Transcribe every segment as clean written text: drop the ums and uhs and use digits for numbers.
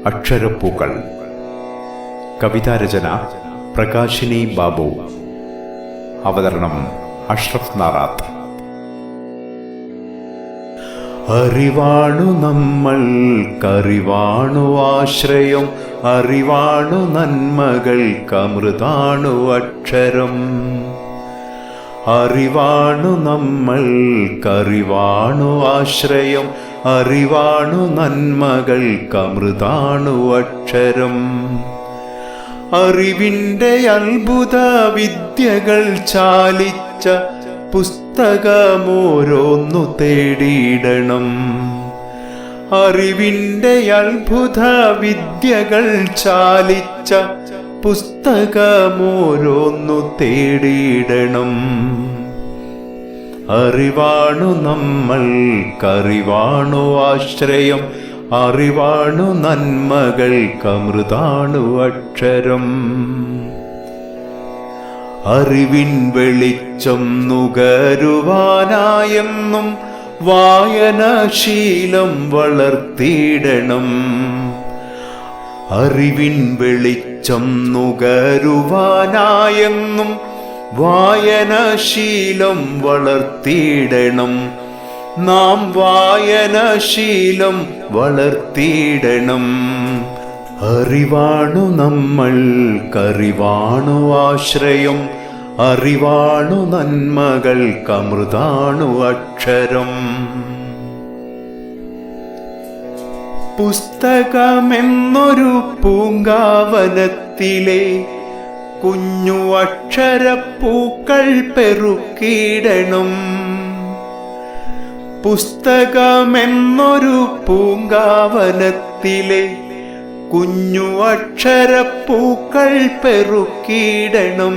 അക്ഷരപ്പൂക്കൾ. കവിതാരചന പ്രകാശിനി ബാബു. അവതരണം അഷ്റഫ് നാറാത്ത്. അറിവാണു നമ്മൾക്കറിവാണു ആശ്രയം, അറിവാണു നന്മകൾക്കമൃതാണു അക്ഷരം. അറിവാണു നമ്മൾക്കറിവാണു ആശ്രയം, അറിവാണു നന്മകൾക്കമൃതാണു അക്ഷരം. അറിവിൻ്റെ അത്ഭുത വിദ്യകൾ ചാലിച്ച പുസ്തകമോരോന്നു തേടിയിടണം. അറിവിൻ്റെ അത്ഭുത വിദ്യകൾ ചാലിച്ച പുസ്തകമോരോന്നു തേടിയിടണം. അറിവാണു നമ്മൾക്കറിവാണു ആശ്രയം, അറിവാണു നന്മകൾക്കമൃതാണു അക്ഷരം. അറിവിൻ വെളിച്ചം നുകരുവാനായെന്നും വായനാശീലം വളർത്തിയിടണം. അറിവിൻ വെളിച്ചം നുകരുവാനായെന്നും വായനാശീലം വളർത്തിയിടണം. നാം വായനാശീലം വളർത്തിയിടണം. അറിവാണു നമ്മൾക്കറിവാണു ആശ്രയം, അറിവാണു നന്മകൾക്കമൃതാണു അക്ഷരം. പുസ്തകമെന്നൊരു പൂങ്കാവനത്തിലെ കുഞ്ഞു അക്ഷരപ്പൂക്കൾ പെറുക്കിയിടണം. പുസ്തകമെന്നൊരു പൂങ്കാവനത്തിലെ കുഞ്ഞു അക്ഷരപ്പൂക്കൾ പെറുക്കിയിടണം.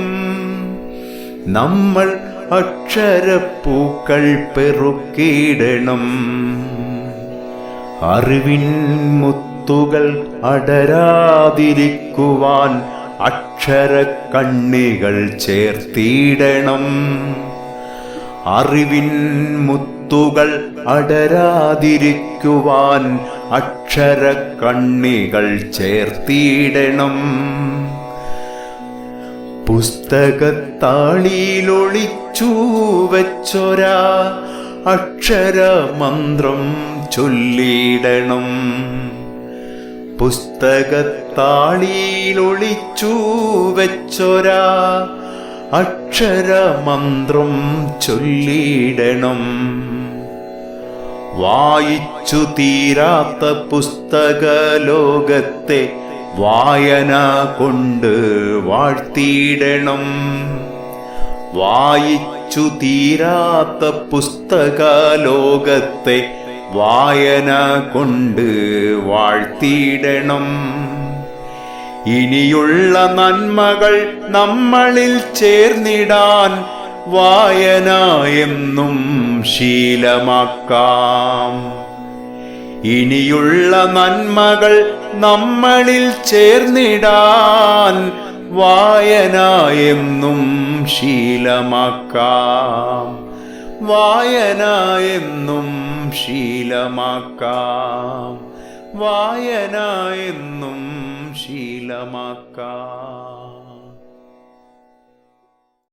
നമ്മൾ അക്ഷരപ്പൂക്കൾ പെറുക്കിയിടണം. അറിവിൻ മുത്തുകൾ അടരാതിരിക്കുവാൻ അക്ഷരക്കണ്ണികൾ ചേർത്തിയിടണം. അറിവിൻ മുത്തുകൾ അടരാതിരിക്കുവാൻ അക്ഷരക്കണ്ണികൾ ചേർത്തിയിടണം. പുസ്തകത്താളിയിലൊളിച്ചു വെച്ചൊരാ അക്ഷരമന്ത്രം ചൊല്ലിയിടണം. പുസ്തകത്താളിയിലൊളിച്ചു വെച്ചൊരാ അക്ഷരമന്ത്രം ചൊല്ലിയിടണം. വായിച്ചു തീരാത്ത പുസ്തകലോകത്തെ വായന കൊണ്ട് വാഴ്ത്തിയിടണം. വായിച്ചു തീരാത്ത പുസ്തകലോകത്തെ വായന കൊണ്ട് വാഴ്ത്തിയിടണം. ഇനിയുള്ള നന്മകൾ നമ്മളിൽ ചേർന്നിടാൻ വായന എന്നും ശീലമാക്കാം. ഇനിയുള്ള നന്മകൾ നമ്മളിൽ ചേർന്നിടാൻ വായന എന്നും ശീലമാക്കാം. വായന എന്നും ശീലമാക്കാം. വായന എന്നും ശീലമാക്കാം.